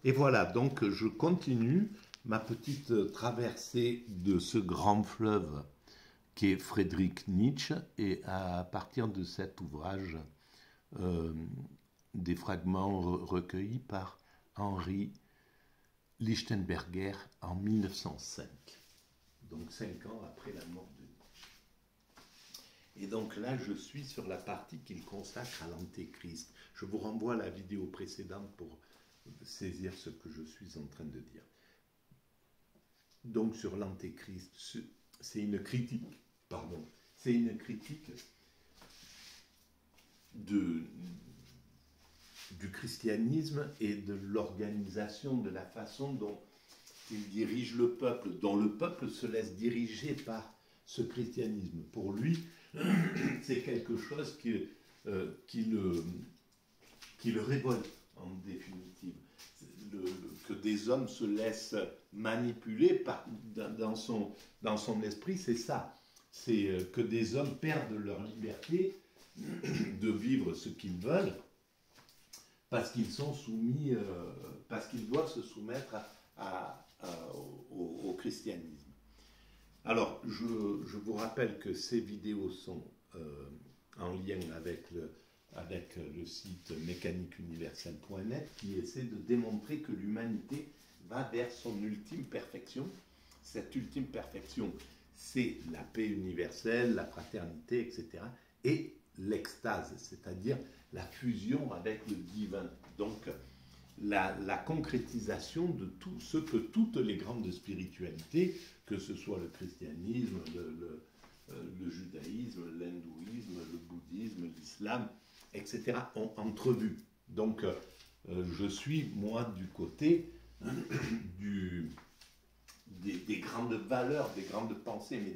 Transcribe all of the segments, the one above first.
Et voilà, donc je continue ma petite traversée de ce grand fleuve qui est Friedrich Nietzsche, et à partir de cet ouvrage, euh, des fragments recueillis par Henri Lichtenberger en 1905, donc 5 ans après la mort de Nietzsche. Et donc là, je suis sur la partie qu'il consacre à l'Antéchrist. Je vous renvoie à la vidéo précédente pour saisir ce que je suis en train de dire. Donc sur l'Antéchrist, c'est une critique, c'est une critique du christianisme et de l'organisation, de la façon dont il dirige le peuple, dont le peuple se laisse diriger par ce christianisme. Pour lui, c'est quelque chose qui le révolte en définitive. Que des hommes se laissent manipuler dans son esprit, c'est ça. C'est que des hommes perdent leur liberté de vivre ce qu'ils veulent parce qu'ils sont soumis, parce qu'ils doivent se soumettre au christianisme. Alors, je vous rappelle que ces vidéos sont en lien avec le site mécaniqueuniverselle.net, qui essaie de démontrer que l'humanité va vers son ultime perfection. Cette ultime perfection, c'est la paix universelle, la fraternité, etc. et l'extase, c'est-à-dire la fusion avec le divin. Donc, la concrétisation de tout ce que toutes les grandes spiritualités, que ce soit le christianisme, le judaïsme, l'hindouisme, le bouddhisme, l'islam, etc., ont entrevu. Donc, je suis, moi, du côté des grandes valeurs, des grandes pensées, mais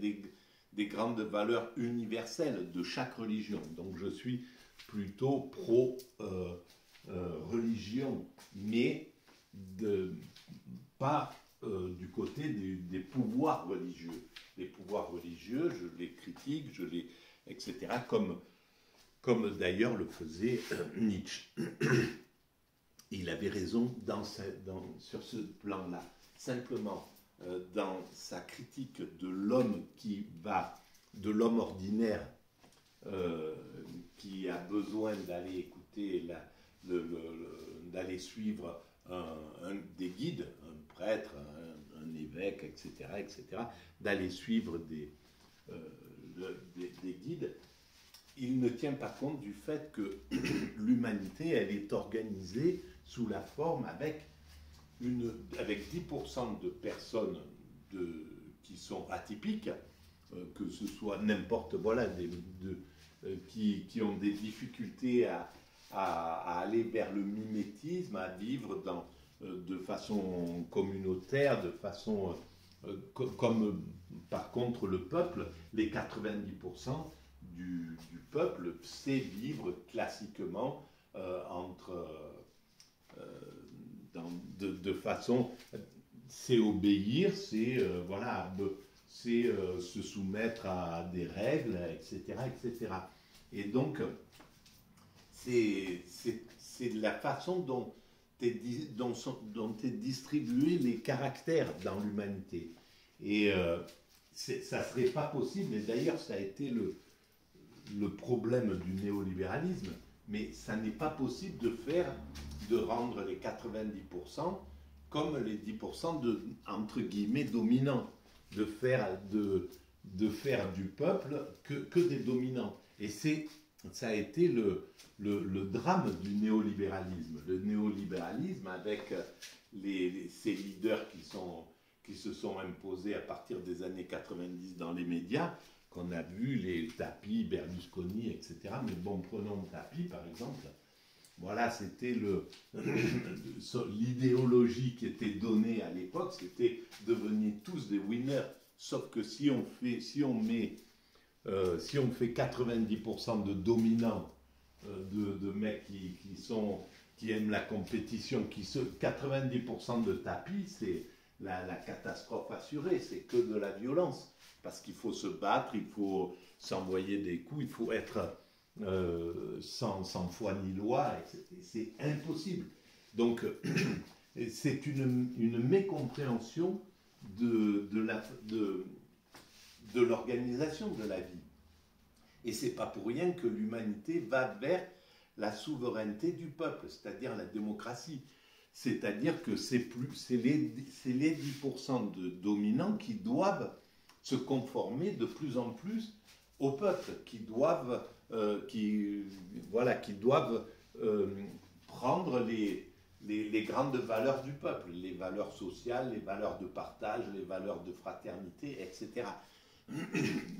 des grandes valeurs universelles de chaque religion. Donc, je suis plutôt pro-religion, mais pas du côté des pouvoirs religieux. Les pouvoirs religieux, je les critique, etc., comme d'ailleurs le faisait Nietzsche. Il avait raison sur ce plan-là. Simplement, dans sa critique de l'homme de l'homme ordinaire, qui a besoin d'aller écouter, d'aller suivre des guides, un prêtre, un évêque, etc., d'aller suivre des guides, il ne tient pas compte du fait que l'humanité, elle est organisée sous la forme avec 10% de personnes qui sont atypiques, que ce soit n'importe, voilà, qui ont des difficultés à aller vers le mimétisme, à vivre de façon communautaire, de façon comme par contre le peuple, les 90% du peuple sait vivre classiquement de façon, c'est obéir, c'est voilà, c'est se soumettre à des règles, etc. Et donc, c'est la façon dont est distribué les caractères dans l'humanité. Et ça ne serait pas possible, et d'ailleurs ça a été le problème du néolibéralisme, mais ça n'est pas possible de rendre les 90% comme les 10% entre guillemets dominants, de faire du peuple que des dominants. Et ça a été le drame du néolibéralisme. Le néolibéralisme, avec ces leaders qui se sont imposés à partir des années 90 dans les médias, qu'on a vu, les Tapie, Berlusconi, etc. Mais bon, prenons Tapie par exemple. Voilà, c'était l'idéologie qui était donnée à l'époque, c'était devenir tous des winners. Sauf que si on fait 90% de dominants, de mecs qui aiment la compétition, 90% de tapis, c'est la catastrophe assurée, c'est que de la violence. Parce qu'il faut se battre, il faut s'envoyer des coups, il faut être sans foi ni loi, c'est impossible. Donc, c'est une mécompréhension de l'organisation de la vie. Et c'est pas pour rien que l'humanité va vers la souveraineté du peuple, c'est-à-dire la démocratie. C'est-à-dire que c'est les 10% de dominants qui doivent se conformer de plus en plus au peuple, qui doivent prendre les grandes valeurs du peuple, les valeurs sociales, les valeurs de partage, les valeurs de fraternité, etc.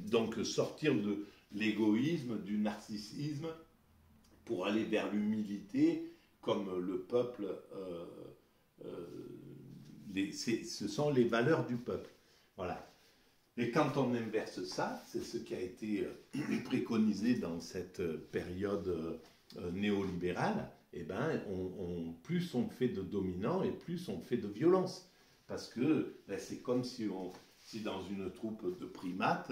Donc sortir de l'égoïsme, du narcissisme, pour aller vers l'humilité, comme le peuple, ce sont les valeurs du peuple. Voilà. Et quand on inverse ça, c'est ce qui a été préconisé dans cette période néolibérale, eh ben, plus on fait de dominants et plus on fait de violence. Parce que ben, c'est comme si dans une troupe de primates,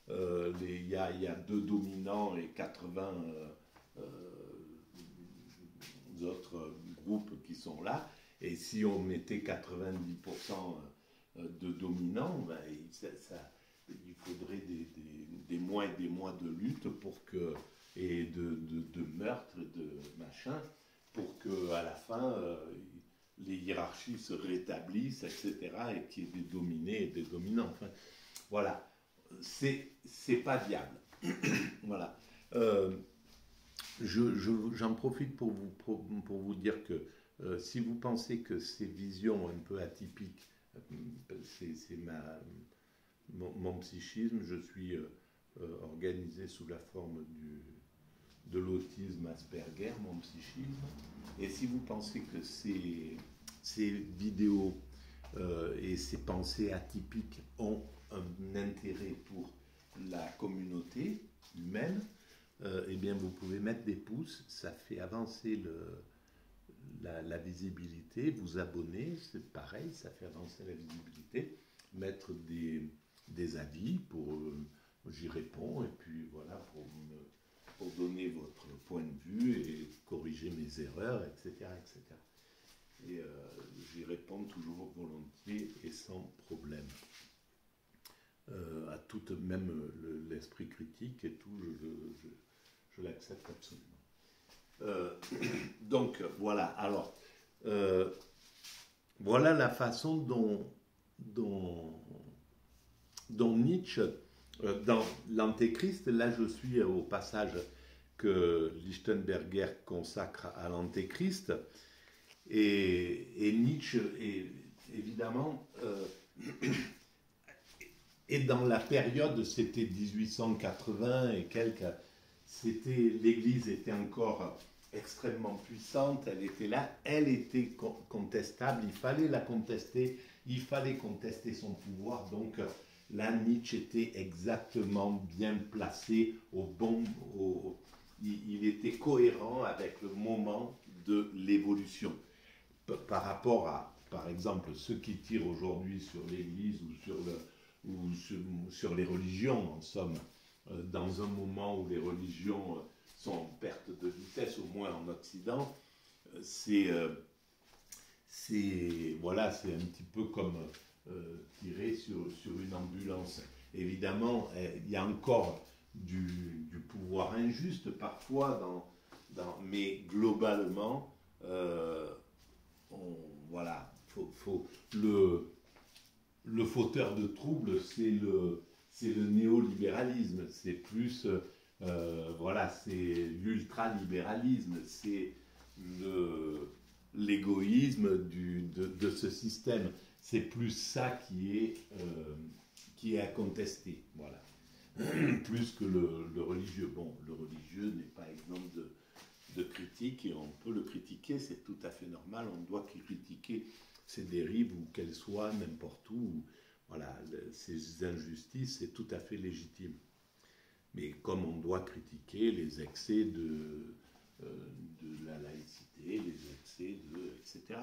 il y a 2 dominants et 80 autres groupes qui sont là, et si on mettait 90% de dominants, ben, il faudrait des mois et des mois de lutte et de meurtres, de machin, pour qu'à la fin, les hiérarchies se rétablissent, etc., et qu'il y ait des dominés et des dominants. Enfin, voilà. C'est pas viable. Voilà. J'en profite pour vous dire que si vous pensez que ces visions un peu atypiques, c'est mon psychisme, je suis organisé sous la forme de l'autisme Asperger, mon psychisme, et si vous pensez que ces vidéos et ces pensées atypiques ont un intérêt pour la communauté humaine, eh bien vous pouvez mettre des pouces, ça fait avancer la visibilité, vous abonner, c'est pareil, ça fait avancer la visibilité, mettre des avis, j'y réponds, et puis voilà, pour donner votre point de vue et corriger mes erreurs, etc. etc. Et j'y réponds toujours volontiers et sans problème. À tout, même l'esprit critique et tout, je l'accepte absolument. Donc voilà, alors voilà la façon dont Nietzsche, dans l'Antéchrist, là je suis au passage que Lichtenberger consacre à l'Antéchrist, et Nietzsche est évidemment et dans la période, c'était 1880 et quelques, l'Église était encore extrêmement puissante, elle était là, elle était contestable, il fallait la contester, il fallait contester son pouvoir, donc là Nietzsche était exactement bien placé il était cohérent avec le moment de l'évolution. Par rapport à, par exemple, ceux qui tirent aujourd'hui sur l'Église ou sur les religions, en somme, dans un moment où les religions sont en perte de vitesse, au moins en Occident, c'est un petit peu comme tirer sur une ambulance. Évidemment, il y a encore du pouvoir injuste parfois, mais globalement, le fauteur de troubles, c'est le néolibéralisme, c'est plus, c'est l'ultralibéralisme, c'est l'égoïsme de ce système. C'est plus ça qui est à contester, voilà. Plus que le religieux. Bon, le religieux n'est pas exempt de critique, et on peut le critiquer, c'est tout à fait normal, on doit critiquer ces dérives, où qu'elles soient, n'importe où, voilà, ces injustices, c'est tout à fait légitime. Mais comme on doit critiquer les excès de la laïcité, les excès etc.,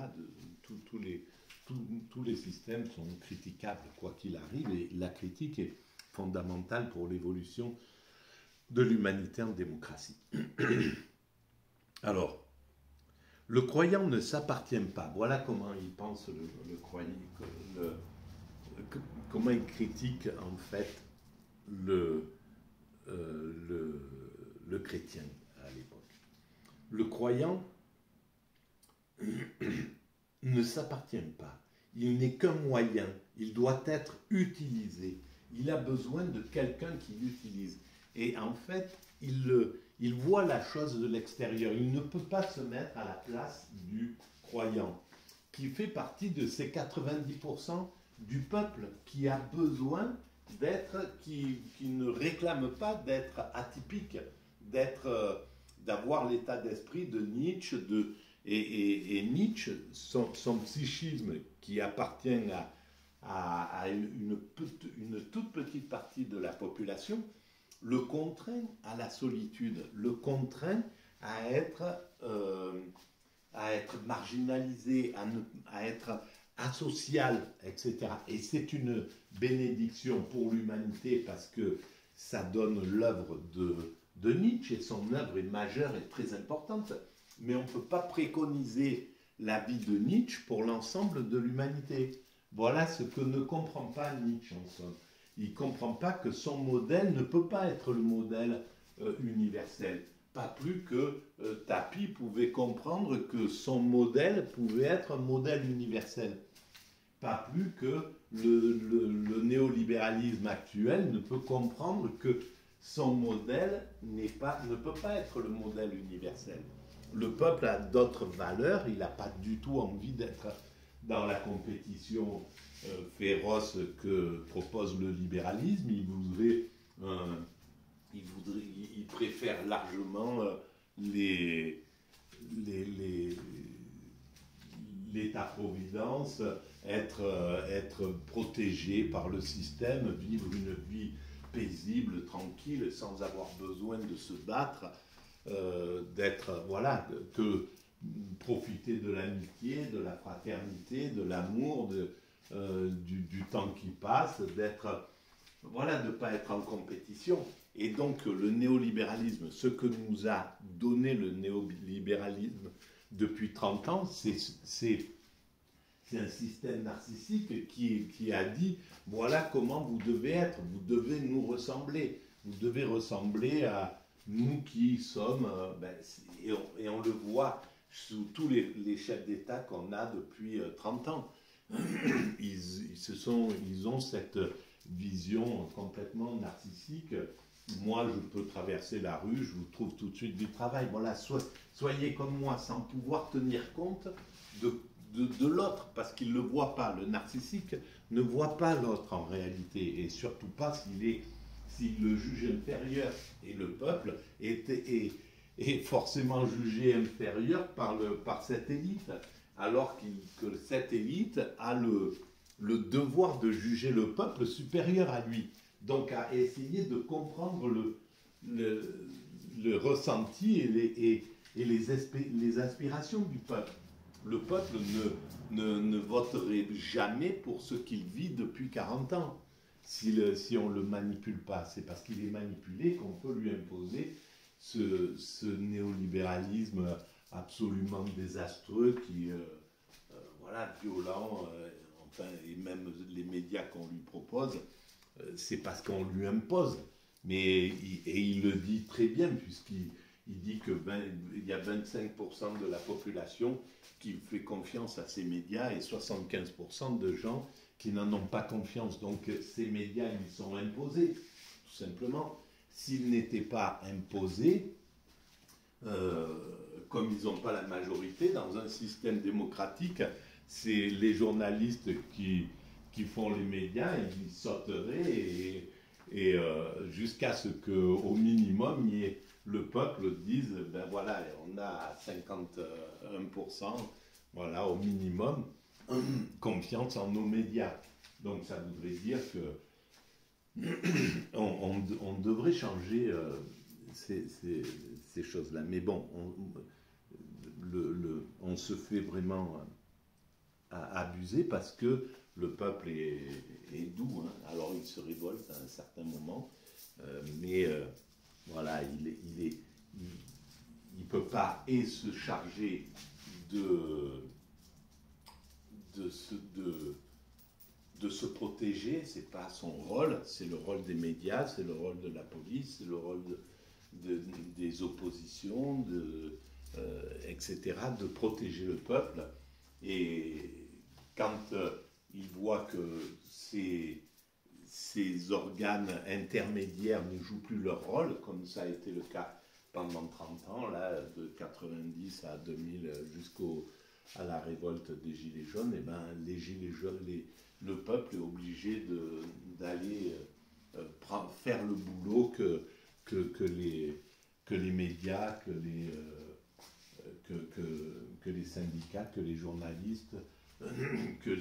tous les systèmes sont critiquables, quoi qu'il arrive, et la critique est fondamentale pour l'évolution de l'humanité en démocratie. Alors, Le croyant ne s'appartient pas. Voilà comment il pense le croyant, le- comment il critique en fait le, le chrétien à l'époque. Le croyant ne s'appartient pas. Il n'est qu'un moyen. Il doit être utilisé. Il a besoin de quelqu'un qui l'utilise. Et en fait, il voit la chose de l'extérieur. Il ne peut pas se mettre à la place du croyant, qui fait partie de ces 90% du peuple qui a besoin d'être, qui ne réclame pas d'être atypique, d'avoir l'état d'esprit de Nietzsche, et Nietzsche, son psychisme qui appartient à une toute petite partie de la population, le contraint à la solitude, le contraint à être marginalisé, à être asocial, etc. Et c'est une bénédiction pour l'humanité parce que ça donne l'œuvre de Nietzsche, et son œuvre est majeure et très importante. Mais on ne peut pas préconiser la vie de Nietzsche pour l'ensemble de l'humanité. Voilà ce que ne comprend pas Nietzsche en somme. Il ne comprend pas que son modèle ne peut pas être le modèle universel. Pas plus que Tapi pouvait comprendre que son modèle pouvait être un modèle universel. Pas plus que le néolibéralisme actuel ne peut comprendre que son modèle ne peut pas être le modèle universel. Le peuple a d'autres valeurs, il n'a pas du tout envie d'être dans la compétition féroce que propose le libéralisme. Il préfère largement l'État-providence, être protégé par le système, vivre une vie paisible, tranquille, sans avoir besoin de se battre, profiter de l'amitié, de la fraternité, de l'amour, du temps qui passe, de ne pas être en compétition. Et donc le néolibéralisme, ce que nous a donné le néolibéralisme depuis 30 ans, c'est un système narcissique qui a dit, voilà comment vous devez être, vous devez nous ressembler, vous devez ressembler à nous qui sommes, et on le voit sous tous les chefs d'État qu'on a depuis 30 ans. Ils ont cette vision complètement narcissique. Moi, je peux traverser la rue, je vous trouve tout de suite du travail. Voilà, soyez comme moi, sans pouvoir tenir compte de l'autre, parce qu'il ne le voit pas. Le narcissique ne voit pas l'autre en réalité, et surtout pas s'il le juge inférieur. Et le peuple est forcément jugé inférieur par cette élite, alors que cette élite a le devoir de juger le peuple supérieur à lui. Donc à essayer de comprendre le ressenti et les aspirations du peuple. Le peuple ne voterait jamais pour ce qu'il vit depuis 40 ans. Si on ne le manipule pas, c'est parce qu'il est manipulé qu'on peut lui imposer ce néolibéralisme absolument désastreux violent, et même les médias qu'on lui propose, c'est parce qu'on lui impose. Et il le dit très bien, puisqu'il dit qu'il y a 25% de la population qui fait confiance à ces médias et 75% de gens qui n'en ont pas confiance. Donc ces médias, ils sont imposés, tout simplement. S'ils n'étaient pas imposés, comme ils n'ont pas la majorité dans un système démocratique, c'est les journalistes qui font les médias, ils sauteraient jusqu'à ce qu'au minimum, le peuple dise, ben voilà, on a 51%, voilà, au minimum, confiance en nos médias. Donc ça voudrait dire que on devrait changer ces choses-là. Mais bon, on se fait vraiment abuser parce que le peuple est doux. Hein. Alors il se révolte à un certain moment, mais voilà, il peut pas se charger de, de, se, de se protéger, c'est pas son rôle, c'est le rôle des médias, c'est le rôle de la police, c'est le rôle des oppositions, etc., de protéger le peuple. Et quand il voit que ces organes intermédiaires ne jouent plus leur rôle, comme ça a été le cas pendant 30 ans, là, de 90 à 2000 jusqu'à la révolte des Gilets jaunes, et ben, les Gilets jaunes, le peuple est obligé d'aller faire le boulot que les médias, que les syndicats, que les journalistes, que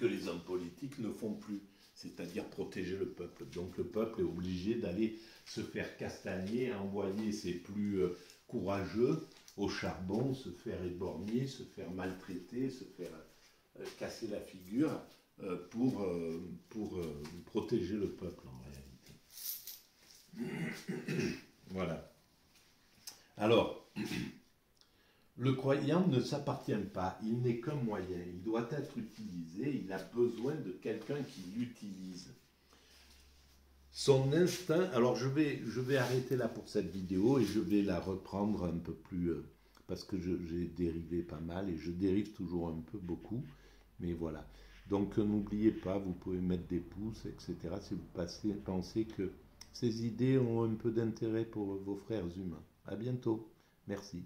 les hommes politiques ne font plus, c'est-à-dire protéger le peuple. Donc le peuple est obligé d'aller se faire castagner, envoyer ses plus courageux au charbon, se faire éborgner, se faire maltraiter, se faire casser la figure pour protéger le peuple en réalité. Voilà. Alors, le croyant ne s'appartient pas, il n'est qu'un moyen, il doit être utilisé, il a besoin de quelqu'un qui l'utilise. Son instinct, alors je vais arrêter là pour cette vidéo et je vais la reprendre un peu plus, parce que j'ai dérivé pas mal et je dérive toujours un peu beaucoup, mais voilà. Donc n'oubliez pas, vous pouvez mettre des pouces, etc. si vous pensez que ces idées ont un peu d'intérêt pour vos frères humains. À bientôt, merci.